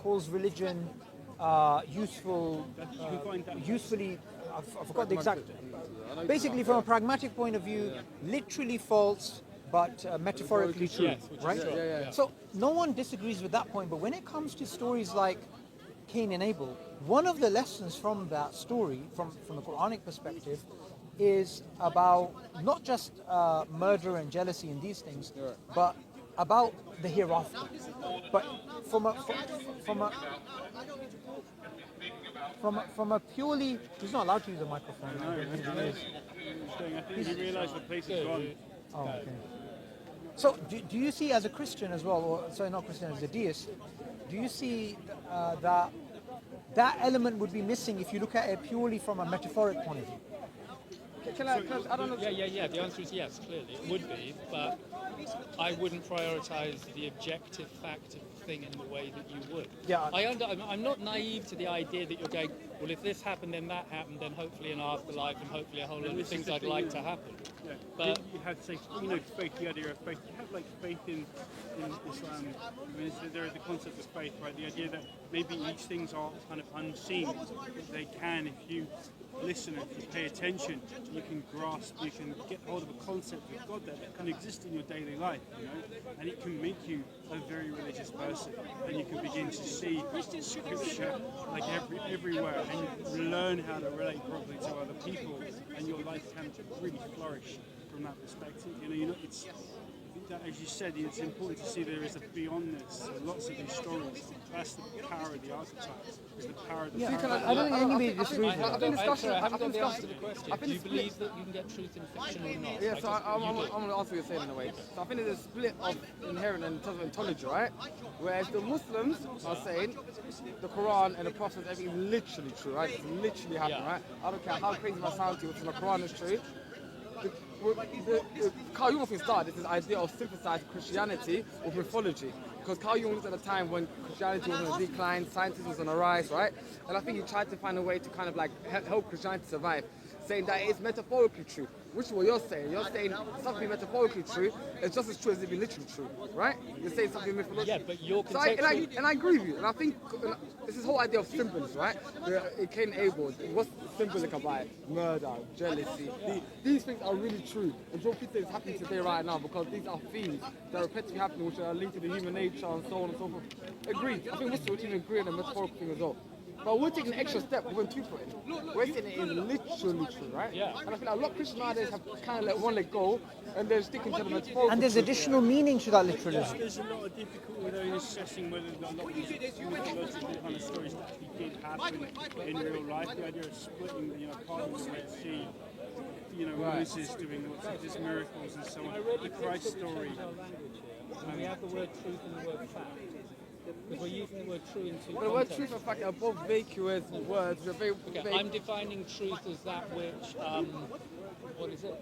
calls religion usefully. I forgot the exact. Basically, from a pragmatic point of view, literally false, but metaphorically true, right? So no one disagrees with that point. But when it comes to stories like Cain and Abel, one of the lessons from that story, from the Quranic perspective, is about not just murder and jealousy and these things, but about the hereafter. But from a purely, he's not allowed to use a microphone. I think he realised the place is gone. Oh, okay. So do you see, as a Christian as well, or sorry, not Christian, as a deist, do you see that element would be missing if you look at it purely from a metaphoric point of view? I don't know. Yeah. The answer is yes, clearly. It would be, but I wouldn't prioritise the objective fact of the thing in the way that you would. Yeah. I'm not naive to the idea that you're going, well, if this happened, then that happened, then hopefully an afterlife, and hopefully a whole lot of things I'd like to happen. Yeah. But you have, say, faith, the idea of faith. You have, like, faith in Islam. I mean, there is the concept of faith, right? The idea that maybe these things are kind of unseen. They can, if you listen, if you pay attention, you can grasp, you can get hold of a concept of God that can exist in your daily life, and it can make you a very religious person, and you can begin to see scripture like everywhere, and you learn how to relate properly to other people, and your life can really flourish from that perspective. It's, as you said, it's important to see there is a beyondness. Lots of these stories. That's the power of the archetypes. Is the power of the. I don't think anybody disagrees with that. I haven't got the answer to the question. Do you believe that you can get truth in fiction or not? Yeah, so I'm going to answer what you're saying in a way. So I think there's a split of inherent and total ontology, right? Whereas the Muslims are saying the Quran and the Prophet, everything is literally true, right? It's literally happening, right? I don't care how crazy my sound to you, the Quran is true. Carl Jung often started this idea of synthesizing Christianity with mythology, because Carl Jung lived at a time when Christianity was on a decline, scientism was on a rise, right? And I think he tried to find a way to kind of like help Christianity survive, saying that it is metaphorically true, which is what you're saying. You're saying something metaphorically true is just as true as it be literally true, right? You're saying something mythological. Yeah, but you're and I agree with you. And I think this is the whole idea of symbols, right? It Cain and Abel. What's symbolic about it? Murder, jealousy. These things are really true. And Jordan Peterson is happening today right now because these are themes that are repetitively happening, which are linked to the human nature and so on and so forth. Agreed. I think Muslims would even agree on the metaphorical thing as well. But we're taking an extra step, we're going 2 foot in. We're saying it is literally true, right? Yeah. And I feel like a lot of Christians nowadays have kind of let one leg go and they're sticking to the metaphorical. And there's additional meaning to that literalism. There's a lot of difficulty though in assessing whether a lot of these mythological kind of stories actually did happen in real life. The idea of splitting, part of the Red Sea, Moses doing all these miracles and so on. The Christ story. We have the word truth and the word fact. Because we're using the word true in two But the word contexts. truth and fact are both vacuous words. They're very vague. I'm defining truth as that which,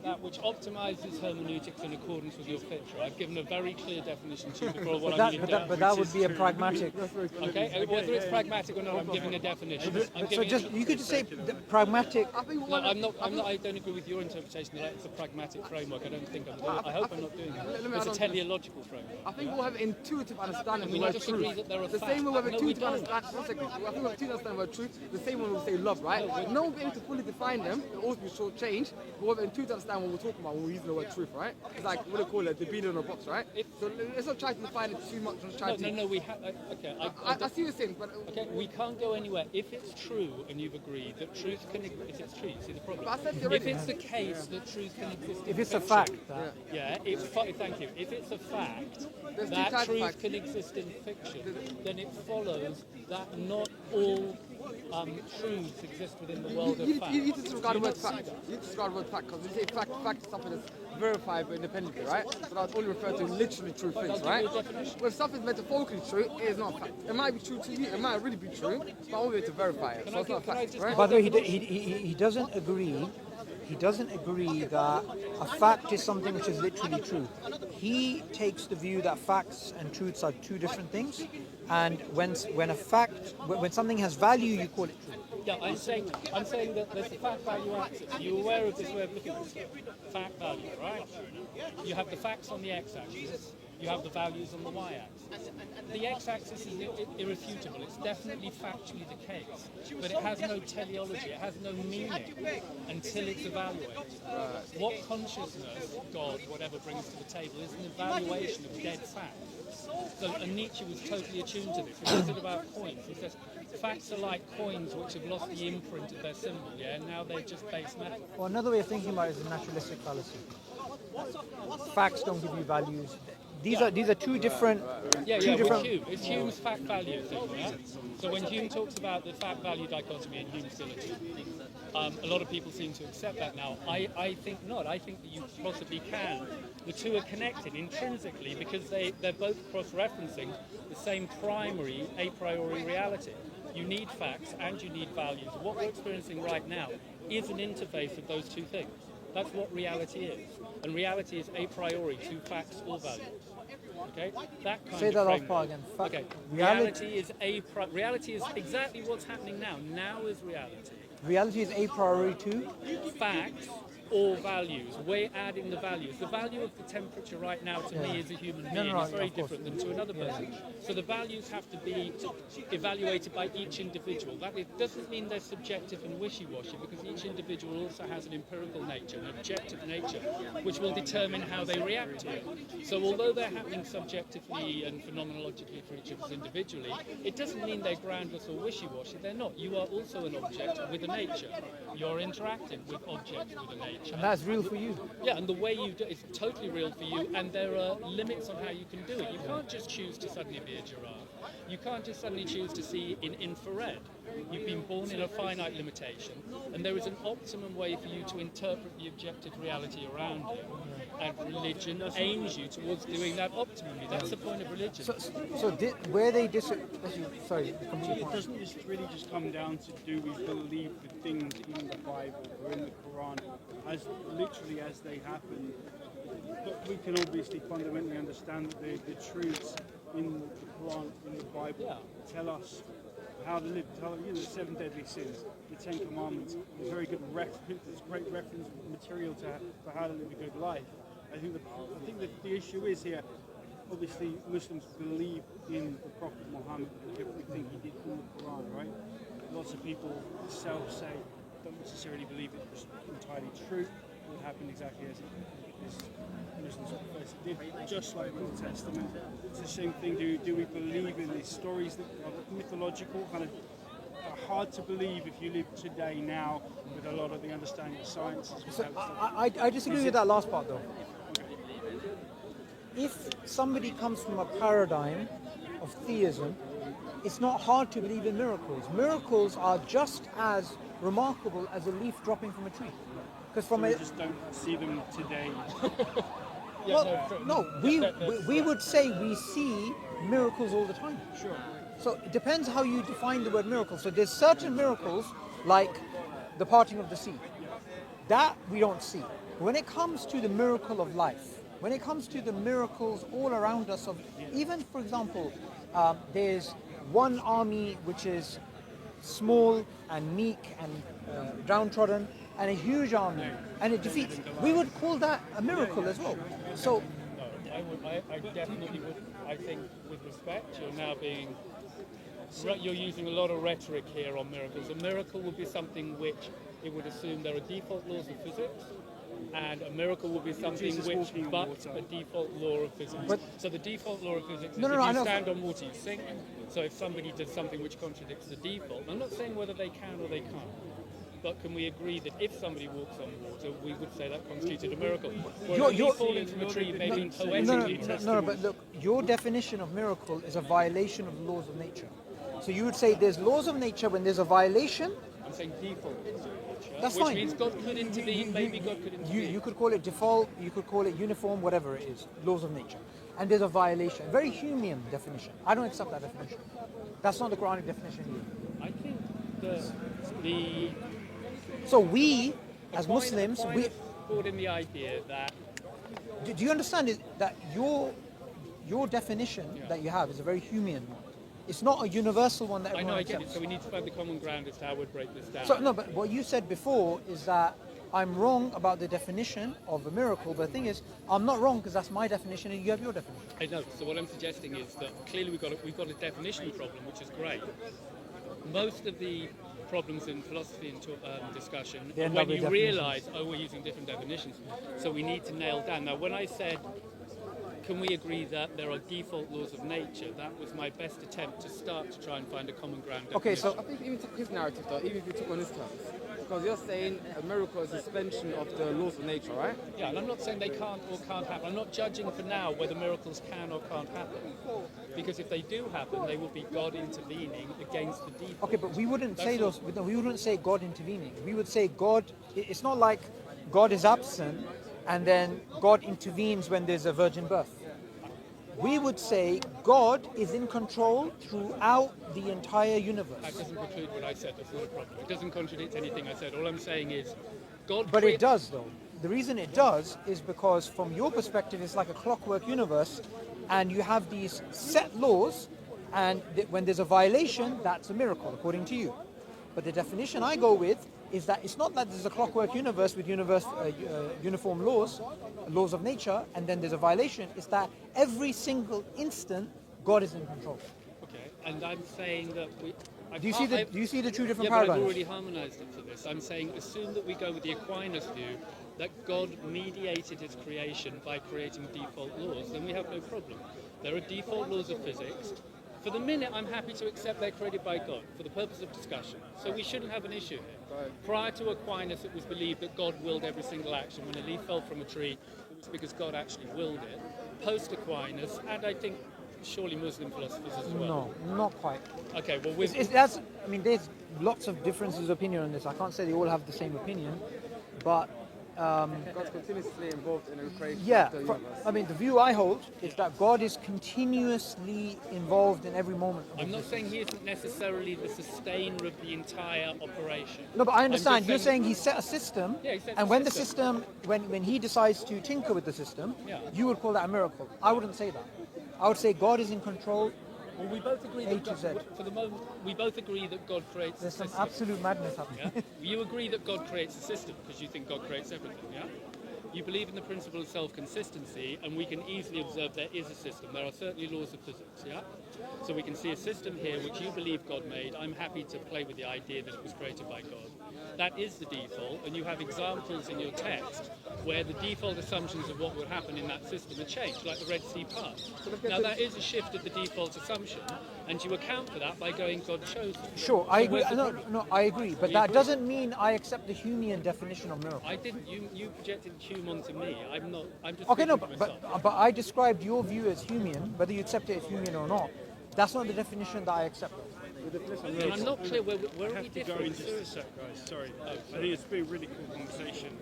that which optimizes hermeneutics in accordance with your picture. I've given a very clear definition to you before what I mean. But that would be a pragmatic. Okay, whether it's pragmatic or not, I'm giving a definition. You could just say the pragmatic. No, I don't agree with your interpretation that it's a pragmatic framework. I don't think I'm doing it. I hope I'm not doing it. It's a teleological framework. I think we'll have intuitive understanding of We the not word just agree truth. that there are The facts. same way we have No, we intuitive don't. understanding. One second. I think we have intuitive understanding of the word truth. The same way we'll say love, right? No one will be able to fully define them. They'll always be short-changed. But we have intuitive understanding what we're talking about when we're using the word truth, right? It's like, what do you call it? The bean in a box, right? So let's not try to define it too much. Let's try to... No, we have. Okay, I see what you're saying, but... Okay, we can't go anywhere. If it's true, and you've agreed that truth can exist, if it's true, you see the problem. But I said If already. it's the case that truth can exist in If it's a fiction, fact, thank you. If it's a fact There's two that types of truth facts. can exist in fiction, then it follows that not all truths exist within the world of fact. You need to disregard the word fact. You need to disregard the word fact because you say fact is something that's verifiable independently, right? So that's only referred to literally true things, right? When something's metaphorically true, it is not a fact. It might be true to you, it might really be true, but I won't be able to verify it. So it's not a fact, right? By the way, he doesn't agree. He doesn't agree that a fact is something which is literally true. He takes the view that facts and truths are two different things, and when something has value, you call it true. Yeah, I'm saying that there's a fact value axis. Are you aware of this way of looking at this? Fact value, right? You have the facts on the x-axis. you have the values on the y-axis. The x-axis is irrefutable. It's definitely factually the case, but it has no teleology. It has no meaning until it's evaluated. What consciousness, God, whatever, brings to the table is an evaluation of dead facts. So, and Nietzsche was totally attuned to this. He says it about coins. He says facts are like coins which have lost the imprint of their symbol. Yeah, and now they're just base metal. Well, another way of thinking about it is a naturalistic fallacy. Facts don't give you values. These are two different. With Hume. It's Hume's fact value thing. Yeah? So when Hume talks about the fact value dichotomy in Hume's theology, a lot of people seem to accept that now. I think not. I think that you possibly can. The two are connected intrinsically because they're both cross-referencing the same primary a priori reality. You need facts and you need values. What we're experiencing right now is an interface of those two things. That's what reality is. And reality is a priori to facts or values. Okay? That kind Say of that last framework. part again. Okay. Reality is exactly what's happening now. Now is reality. Reality is a priori to Facts or values. We're adding the values. The value of the temperature right now to me as a human being is very different than to another person. So the values have to be evaluated by each individual. That it doesn't mean they're subjective and wishy-washy because each individual also has an empirical nature, an objective nature, which will determine how they react to it. So although they're happening subjectively and phenomenologically for each of us individually, it doesn't mean they're groundless or wishy-washy. They're not. You are also an object with a nature. You're interacting with objects with a nature. and that's real for you. Yeah, and the way you do it's totally real for you, and there are limits on how you can do it. You can't just choose to suddenly be a giraffe. You can't just suddenly choose to see in infrared. You've been born in a finite limitation, and there is an optimum way for you to interpret the objective reality around you. And religion aims you towards doing that optimally. That's the point of religion. Where they sorry, It doesn't really just come down to do we believe the things in the Bible or in the Quran as literally as they happen. But we can obviously fundamentally understand that the truths in the Quran, in the Bible, tell us how to live. The 7 deadly sins, the 10 commandments. There's very good there's great reference material for how to live a good life. I think that the issue is here. Obviously, Muslims believe in the Prophet Muhammad and everything he did in the Quran, right? Lots of people say don't necessarily believe it was entirely true. What happened exactly as Muslims did, just like in the Testament. It's the same thing. Do we believe in these stories that are mythological, kind of hard to believe if you live today now with a lot of the understanding of science? I disagree with that last part though. If somebody comes from a paradigm of theism, it's not hard to believe in miracles. Miracles are just as remarkable as a leaf dropping from a tree. Because we just don't see them today. We would say we see miracles all the time. Sure. So it depends how you define the word miracle. So there's certain miracles like the parting of the sea. That we don't see. When it comes to the miracle of life, when it comes to the miracles all around us of, even for example, there's one army which is small and meek and downtrodden, and a huge army, and it defeats. We would call that a miracle as well. So, I definitely would. I think, with respect, you're using a lot of rhetoric here on miracles. A miracle would be something which it would assume there are default laws of physics, and a miracle would be something which but a default law of physics. So the default law of physics is if you stand on water, you sink. So if somebody does something which contradicts the default, I'm not saying whether they can or they can't, but can we agree that if somebody walks on water, we would say that constituted a miracle? Whereas falling from a tree may be poetically testimony. No, but look, your definition of miracle is a violation of the laws of nature. So you would say there's laws of nature when there's a violation. I'm saying default laws of nature. That's which fine. Means God could intervene, maybe God could intervene. You could call it default, you could call it uniform, whatever it is, laws of nature. And there's a violation, a very Humean definition. I don't accept that definition. That's not the Quranic definition either. I think So we, as Muslims, we brought in the idea that. Do you understand that your definition that you have is a very Humean one? It's not a universal one that everyone I know, I get accepts. it. So we need to find the common ground as to how we'd break this down. So no, but what you said before is that I'm wrong about the definition of a miracle, but the thing is, I'm not wrong because that's my definition and you have your definition. I know. So what I'm suggesting is that clearly we've got a definition problem, which is great. Most of the problems in philosophy and discussion They are end when up with you definitions. realise, oh, we're using different definitions. So we need to nail down. Now, when I said, can we agree that there are default laws of nature, that was my best attempt to start to try and find a common ground definition. Okay, so I think even took his narrative though, even if you took on his terms. Because you're saying a miracle is a suspension of the laws of nature, right? Yeah, and I'm not saying they can't or can't happen. I'm not judging for now whether miracles can or can't happen. Because if they do happen, they will be God intervening against the default. okay, but we wouldn't say That's those. We wouldn't say God intervening. We would say God. It's not like God is absent and then God intervenes when there's a virgin birth. We would say God is in control throughout the entire universe. That doesn't preclude what I said. That's not a problem. It doesn't contradict anything I said. All I'm saying is, God. But it does, though. The reason it does is because, from your perspective, it's like a clockwork universe, and you have these set laws, and when there's a violation, that's a miracle, according to you. But the definition I go with is that it's not that there's a clockwork universe with uniform laws of nature, and then there's a violation. It's that every single instant, God is in control. Okay, and I'm saying that we. Do you see the two different Yeah, but I've paradigms? already harmonised it for this. I'm saying assume that we go with the Aquinas view that God mediated his creation by creating default laws, then we have no problem. There are default laws of physics. For the minute, I'm happy to accept they're created by God for the purpose of discussion. So we shouldn't have an issue here. Prior to Aquinas, it was believed that God willed every single action. When a leaf fell from a tree, it was because God actually willed it. Post Aquinas, and I think surely Muslim philosophers as well. No, not quite. Okay, well, There's lots of differences of opinion on this. I can't say they all have the same opinion, but God's continuously involved in the creation yeah, of the universe. the view I hold is that God is continuously involved in every moment. Of I'm not existence. saying he isn't necessarily the sustainer of the entire operation. No, but I understand. just You're saying he set a system, Yeah, he sets and a when system. the system, when he decides to tinker with the system, Yeah. you would call that a miracle. I wouldn't say that. I would say God is in control. Well, we both agree A that to Z. for the moment, we both agree that God creates There's a some system. absolute madness happening. Yeah? You agree that God creates a system because you think God creates everything, yeah? You believe in the principle of self-consistency, and we can easily observe there is a system. There are certainly laws of physics, yeah? So we can see a system here which you believe God made. I'm happy to play with the idea that it was created by God. That is the default, and you have examples in your text where the default assumptions of what would happen in that system are changed, like the Red Sea part. Now that is a shift of the default assumption, and you account for that by going God chose it. Sure, I So agree. where's the No, problem? no, I agree. But We that agree. doesn't mean I accept the Humean definition of miracle. I didn't. You projected Hume onto me. I'm not. I'm just. Okay, no, speaking but, for but myself. but I described your view as Humean, whether you accept it as Humean or not. That's not the definition that I accept. And I'm not clear where are I we have to go in different. just a sec, guys. Sorry. I think it's been a really cool conversation.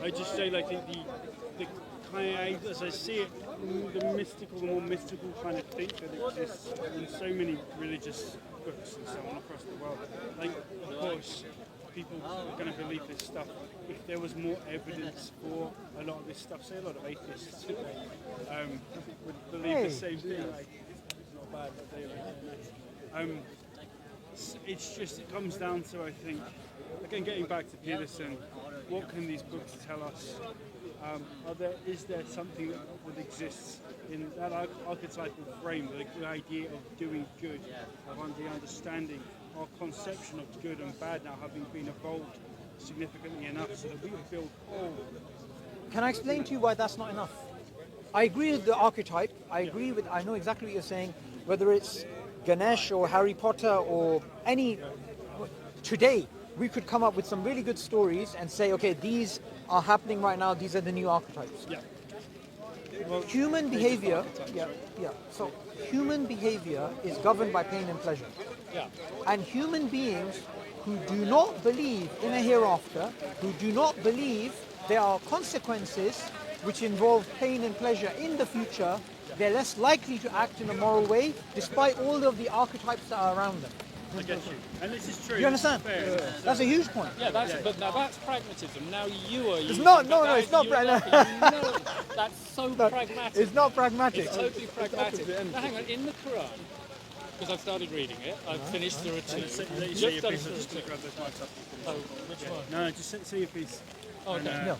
I just say, like, the kind of, as I see it, the more mystical kind of think that exists in so many religious books and so on across the world. Like, of course, people are going to believe this stuff if there was more evidence for a lot of this stuff. Say a lot of atheists would believe the same thing. Like, it's not bad, but they it's just, it comes down to, I think, again, getting back to Peterson, what can these books tell us? Is there something that exists in that archetypal frame, the idea of doing good, of the understanding, our conception of good and bad now having been evolved significantly enough so that we can build all. Can I explain to you why that's not enough? I agree with the archetype. I know exactly what you're saying, whether it's Ganesh or Harry Potter or any. Today, we could come up with some really good stories and say, okay, these are happening right now. These are the new archetypes. Yeah. Human behavior, So human behavior is governed by pain and pleasure. Yeah. And human beings who do not believe in a hereafter, who do not believe there are consequences which involve pain and pleasure in the future, they're less likely to act in a moral way, despite all of the archetypes that are around them. I get you. And this is true. You understand? Fair. That's a huge point. Yeah, but now that's pragmatism. Now you are. It's not- no, it's not That's so pragmatic. It's not pragmatic. It's totally pragmatic. Now hang on, in the Quran, because I've started reading it, I've finished Surah 2. Let you say Just your done piece. Surah Just 2. grab those mics up. Oh, which one? No, just say your piece. Okay. No.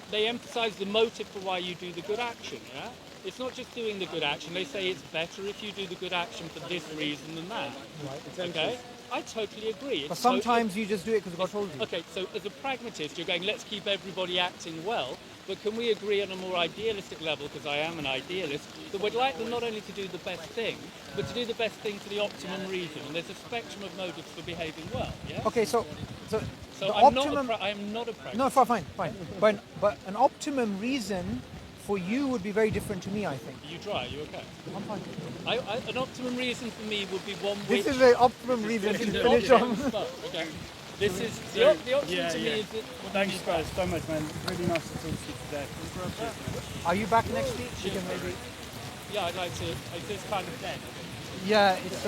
They emphasize the motive for why you do the good action, yeah? It's not just doing the good action. They say it's better if you do the good action for this reason than that. Right. Okay? I totally agree. But sometimes you just do it because God told you. Okay, so as a pragmatist, you're going, let's keep everybody acting well, but can we agree on a more idealistic level, because I am an idealist, that we'd like them not only to do the best thing, but to do the best thing for the optimum reason. And there's a spectrum of motives for behaving well, yeah? Okay, so So the I'm optimum. I am not a pragmatist. No, fine. But an optimum reason for you would be very different to me, I think. You try, you okay? I'm fine. An optimum reason for me would be one This which... is the optimum reason to finish on. Okay. This is the optimum to me is that... Thanks guys so much, man. Really nice to talk to you today. Are you back next week? We can maybe. Yeah, I'd like to... Is this kind of dead? Yeah, it's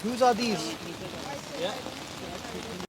Whose are these? Yeah.